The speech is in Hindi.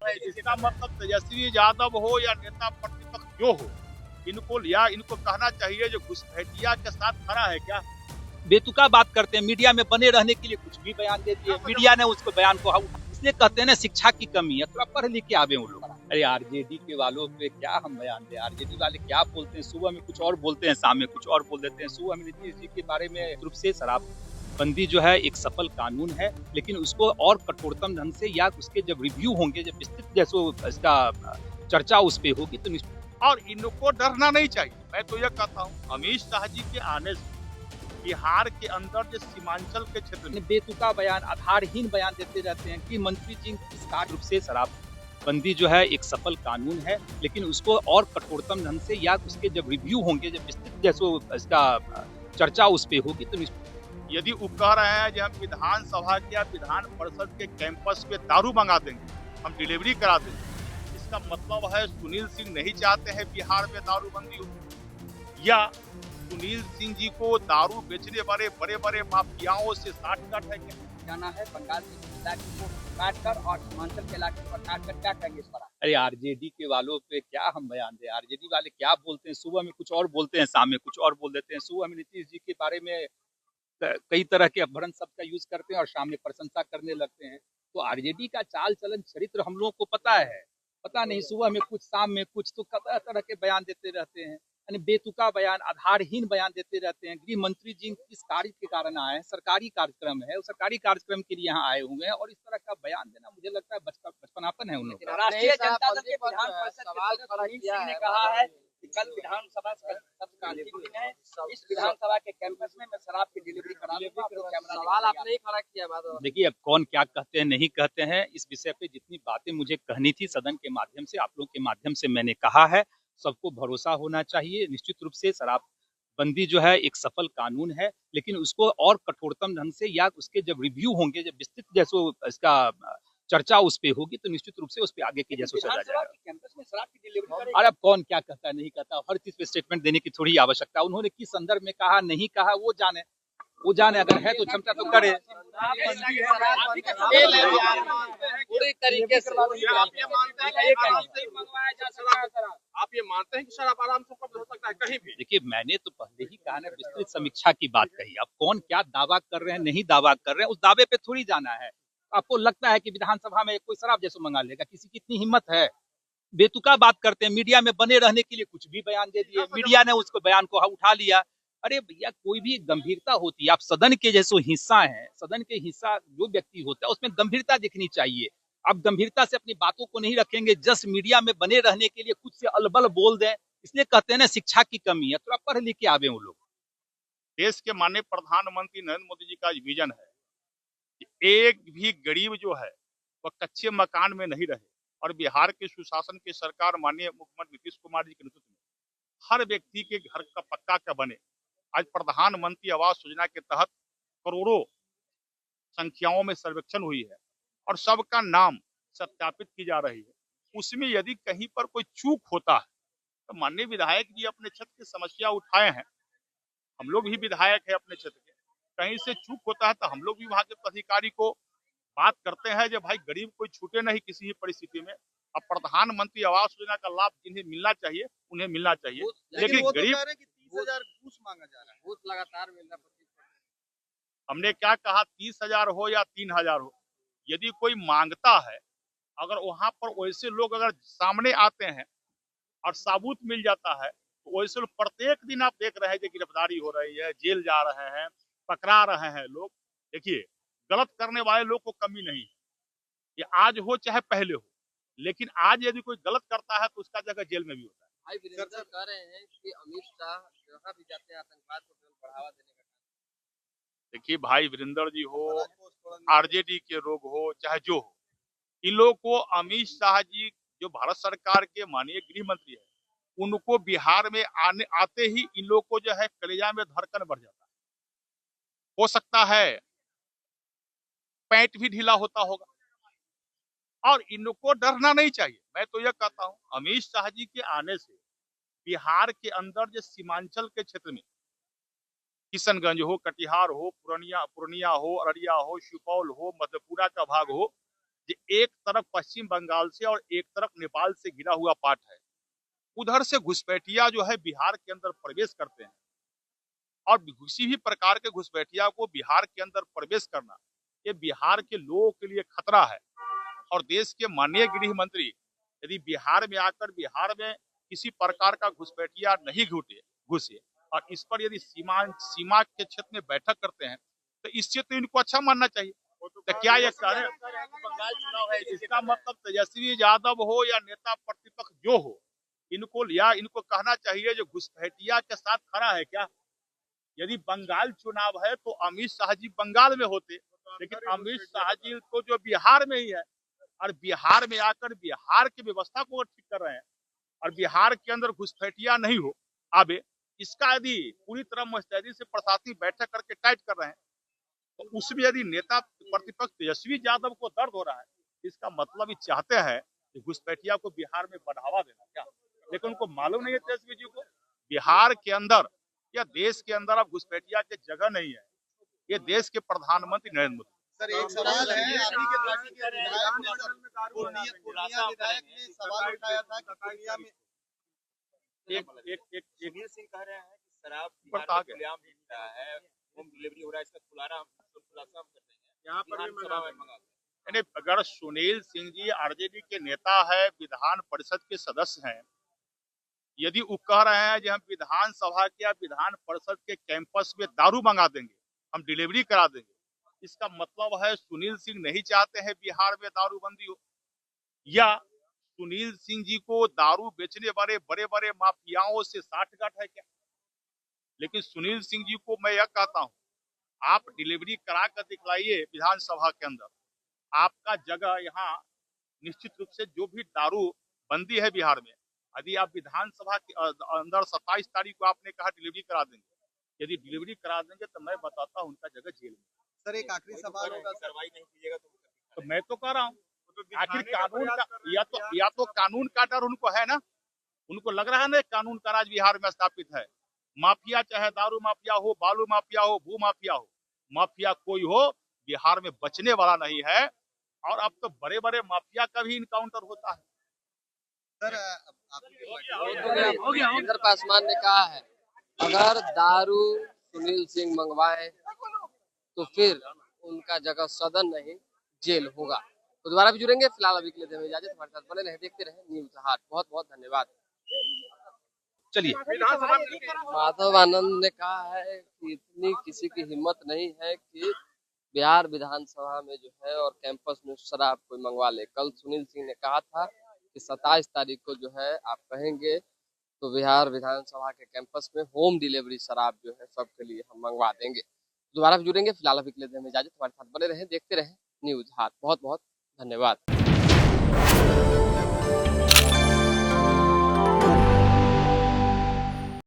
इसका मतलब तेजस्वी यादव हो या नेता प्रतिपक्ष जो हो, इनको कहना चाहिए जो घुसपैठिया के साथ खड़ा है क्या, बेतुका बात करते हैं, मीडिया में बने रहने के लिए कुछ भी बयान दे दिए। मीडिया ने उसको बयान को इसलिए कहते हैं ना, शिक्षा की कमी है, थोड़ा पढ़ लिख के आवे वो लोग। अरे आरजेडी के वालों पे क्या हम बयान दें, आरजेडी वाले क्या बोलते हैं, सुबह में कुछ और बोलते हैं, शाम में कुछ और बोल देते हैं। सुबह में नीतीश जी के बारे में रूप से शराबबंदी जो है एक सफल कानून है, लेकिन उसको और कठोरतम ढंग से या उसके जब रिव्यू होंगे, जब विस्तृत जैसो इसका चर्चा उस पर होगी तो और इनको डरना नहीं चाहिए। मैं तो यह कहता हूँ अमित शाह जी के आने से बिहार के अंदर जो सीमांचल के क्षेत्र में बेतुका बयान, आधारहीन बयान देते रहते हैं कि मंत्री जी इस कार्य रूप से शराबबंदी जो है एक सफल कानून है, लेकिन उसको और कठोरतम ढंग से या उसके जब रिव्यू होंगे, जब विस्तृत जैसो इसका चर्चा उस पर होगी तो यदि वो कह रहे हैं कि हम विधानसभा के या विधान परिषद के कैंपस पे दारू मंगा देंगे, हम डिलीवरी करा देंगे, इसका मतलब है सुनील सिंह नहीं चाहते हैं बिहार में दारूबंदी हो, या सुनील सिंह जी को दारू बेचने वाले बड़े बड़े माफियाओं से साठगांठ है क्या? जाना है बंगाल के इलाके को काटकर और सीमांचल के इलाके पर काटकर, क्या कहेंगे इस पर? अरे आरजेडी के वालों पे क्या हम बयान दें, आरजेडी वाले क्या बोलते हैं, सुबह में कुछ और बोलते हैं, शाम में कुछ और बोल देते हैं। सुबह में नीतीश जी के बारे में कई तरह के अपभ्रंश शब्द का यूज करते हैं और शाम में प्रशंसा करने लगते हैं। तो आरजेडी का चाल चलन चरित्र हम लोगों को पता है, पता नहीं सुबह में कुछ शाम में कुछ, तो तरह तरह के बयान देते रहते हैं, यानी बेतुका बयान, आधारहीन बयान देते रहते हैं। गृह मंत्री जी किस कार्य के कारण आए हैं, सरकारी कार्यक्रम है, वो सरकारी कार्यक्रम के लिए यहाँ आए हुए हैं, और इस तरह का बयान देना मुझे लगता है बचपनापन है उन लोगों का। राष्ट्रीय जनता दल के विधान परिषद के सुनील सिंह ने कहा है कि कल विधानसभा सत्र का अंतिम दिन है, इस विधानसभा के कैंपस में मैं शराब की डिलीवरी करा लूंगा। सवाल आपने ही खड़ा किया। देखिए, अब कौन क्या कहते हैं नहीं कहते हैं, इस विषय पे जितनी बातें मुझे कहनी थी सदन के माध्यम से, आप लोगों के माध्यम से मैंने कहा है। सबको भरोसा होना चाहिए, निश्चित रूप से शराबबंदी जो है एक सफल कानून है, लेकिन उसको और कठोरतम ढंग से या उसके जब रिव्यू होंगे, जब विस्तृत जैसो इसका चर्चा उस पे होगी तो निश्चित रूप से उस पे आगे की जैसो सजा जाएगा। कैंपस में शराब की डिलीवरी, और अब कौन क्या कहता है नहीं कहता, हर चीज पे स्टेटमेंट देने की थोड़ी आवश्यकता, उन्होंने किस संदर्भ में कहा नहीं कहा वो जाने, अगर है तो क्षमता तो करे। पूरी तरीके से आप ये मानते हैं कि शराब आराम से उपलब्ध हो सकता है कहीं भी? देखिए, मैंने तो पहले ही कहा ना, विस्तृत समीक्षा की बात कही। अब कौन क्या दावा कर रहे हैं नहीं दावा कर रहे हैं, उस दावे पे थोड़ी जाना है। आपको लगता है कि विधानसभा में कोई शराब जैसे मंगा लेगा, किसी की इतनी हिम्मत है? बेतुका बात करते हैं, मीडिया में बने रहने के लिए कुछ भी बयान दे दिए, मीडिया ने उसको बयान को उठा लिया। अरे भैया, कोई भी गंभीरता होती है, आप सदन के जैसो हिस्सा हैं, सदन के हिस्सा जो व्यक्ति होता है उसमें गंभीरता दिखनी चाहिए। आप गंभीरता से अपनी बातों को नहीं रखेंगे, जस्ट मीडिया में बने रहने के लिए कुछ से अलबल बोल दें, इसलिए कहते हैं ना शिक्षा की कमी है, थोड़ा पढ़ लिख के आवे वो लोग। देश के माननीय प्रधानमंत्री नरेंद्र मोदी जी का विजन है कि एक भी गरीब जो है वह कच्चे मकान में नहीं रहे, और बिहार के सुशासन की सरकार माननीय मुख्यमंत्री नीतीश कुमार जी के नेतृत्व में हर व्यक्ति के घर का पक्का का बने। आज प्रधानमंत्री आवास योजना के तहत करोड़ों संख्याओं में सर्वेक्षण हुई है और सबका नाम सत्यापित की जा रही है। उसमें यदि कहीं पर कोई चूक होता है तो माननीय विधायक जी अपने क्षेत्र की समस्या उठाए हैं, हम लोग भी विधायक है अपने क्षेत्र के, कहीं से चूक होता है तो हम लोग भी वहां के अधिकारी को बात करते हैं जो भाई गरीब कोई छूटे नहीं किसी भी परिस्थिति में। अब प्रधानमंत्री आवास योजना का लाभ जिन्हें मिलना चाहिए उन्हें मिलना चाहिए, लेकिन गरीब 30,000 घूस मांगा जा रहा है, घूस लगातार मिल रहा है। हमने क्या कहा, 30,000 हो या 3,000 हो, यदि कोई मांगता है, अगर वहां पर वैसे लोग अगर सामने आते हैं और साबूत मिल जाता है, तो वैसे लोग प्रत्येक दिन आप देख रहे हैं कि गिरफ्तारी हो रही है, जेल जा रहे हैं, पकड़ा रहे हैं लोग। देखिए, गलत करने वाले लोग को कमी नहीं है, ये आज हो चाहे पहले हो, लेकिन आज यदि कोई गलत करता है तो उसका जगह जेल में भी होता है। भाई वीरेंद्र कह रहे हैं कि अमित शाह जहाँ भी जाते हैं आतंकवाद को बढ़ावा देने का। देखिए भाई, वीरेंद्र जी हो, आरजेडी के लोग हो, चाहे जो हो, इन लोगों को अमित शाह जी जो भारत सरकार के माननीय गृह मंत्री है, उनको बिहार में आते ही इन लोगों को जो है कलेजा में धड़कन बढ़ जाता है। हो सकता है पैंट भी ढीला होता होगा, और इनको डरना नहीं चाहिए। मैं तो यह कहता हूं अमित शाह जी के आने से बिहार के अंदर जो सीमांचल के क्षेत्र में किशनगंज हो, कटिहार हो, पूर्णिया हो, अररिया हो, सुपौल हो, मधेपुरा का भाग हो, एक तरफ पश्चिम बंगाल से और एक तरफ नेपाल से घिरा हुआ पाट है, उधर से घुसपैठिया जो है बिहार के अंदर प्रवेश करते हैं और किसी भी प्रकार के घुसपैठिया को बिहार के अंदर प्रवेश करना ये बिहार के लोगों के लिए खतरा है। और देश के माननीय गृह मंत्री यदि बिहार में आकर बिहार में किसी प्रकार का घुसपैठिया नहीं घुसे और इस पर यदि सीमा के क्षेत्र में बैठक करते हैं तो इससे तो इनको अच्छा मानना चाहिए। तो क्या ये कह रहे बंगाल चुनाव है, इसका मतलब तेजस्वी यादव हो या नेता प्रतिपक्ष जो हो, इनको कहना चाहिए जो घुसपैठिया के साथ खड़ा है क्या। यदि बंगाल चुनाव है तो अमित शाह जी बंगाल में होते, लेकिन अमित शाह जी को जो बिहार में ही है और बिहार में आकर बिहार की व्यवस्था को ठीक कर रहे हैं और बिहार के अंदर घुसपैठिया नहीं हो आबे, इसका यदि पूरी तरह मुस्तैदी से प्रशासनिक बैठक करके टाइट कर रहे हैं तो उसमें यदि नेता प्रतिपक्ष तेजस्वी यादव को दर्द हो रहा है, इसका मतलब ये चाहते हैं कि घुसपैठिया को बिहार में बढ़ावा देना क्या। लेकिन उनको मालूम नहीं है तेजस्वी जी को बिहार के अंदर या देश के अंदर अब घुसपैठिया की जगह नहीं है। ये देश के प्रधानमंत्री नरेंद्र मोदी। सर एक सवाल है, अभी के पार्टी के पूर्णिया विधायक ने सवाल उठाया था कि पूर्णिया में सुनील सिंह कह रहे हैं कि शराब बिहार में खुलेआम मिलता है, होम डिलीवरी हो रहा है, इसका खुलासा हम कर देंगे यहाँ पर मंगा। अगर सुनील सिंह जी आरजेडी के नेता है, विधान परिषद के सदस्य हैं, यदि वो कह रहे हैं कि हम विधानसभा के या विधान परिषद के कैंपस में दारू मंगा देंगे, हम डिलीवरी करा देंगे, इसका मतलब है सुनील सिंह नहीं चाहते हैं बिहार में दारूबंदी हो, या सुनील सिंह जी को दारू बेचने वाले बड़े बड़े माफियाओं से साठगांठ है क्या। लेकिन सुनील सिंह जी को मैं यह कहता हूं, आप डिलीवरी करा कर दिखलाइए विधानसभा के अंदर, आपका जगह यहाँ निश्चित रूप से जो भी दारू बंदी है बिहार में, यदि आप विधानसभा के अंदर 27 तारीख को आपने कहा डिलीवरी करा देंगे, यदि डिलीवरी करा देंगे तो मैं बताता हूँ उनका जगह जेल में। सर एक आखिरी सवाल होगा, कार्रवाई नहीं कीजिएगा तो मैं तो कह रहा हूँ आखिर कानून का या तो कानून का डर उनको है ना, उनको लग रहा है ना कानून का राज बिहार में स्थापित है। माफिया चाहे दारू माफिया हो, बालू माफिया हो, भू माफिया हो, माफिया कोई हो बिहार में बचने वाला नहीं है। और अब तो बड़े बड़े माफिया का भी इनकाउंटर होता है। सर इंद्र पासवान ने कहा है अगर दारू सुनील सिंह मंगवाए तो फिर उनका जगह सदन नहीं जेल होगा। तो दोबारा भी जुड़ेंगे, फिलहाल अभी के लिए दें इजाजत। हमारे साथ बने रहे, देखते रहे न्यूज़ हाट। बहुत बहुत धन्यवाद। चलिए, माधव आनंद ने कहा है कि इतनी किसी की हिम्मत नहीं है कि बिहार विधानसभा में जो है और कैंपस में शराब कोई मंगवा ले। कल सुनील सिंह ने कहा था कि 27 तारीख को जो है आप कहेंगे तो बिहार विधानसभा के कैंपस में होम डिलीवरी शराब जो है सबके लिए हम मंगवा देंगे। दोबारा भी जुड़ेंगे, फिलहाल अभी के लिए दें इजाजत। हमारे साथ बने रहे, देखते रहे न्यूज़ हाट। बहुत बहुत धन्यवाद।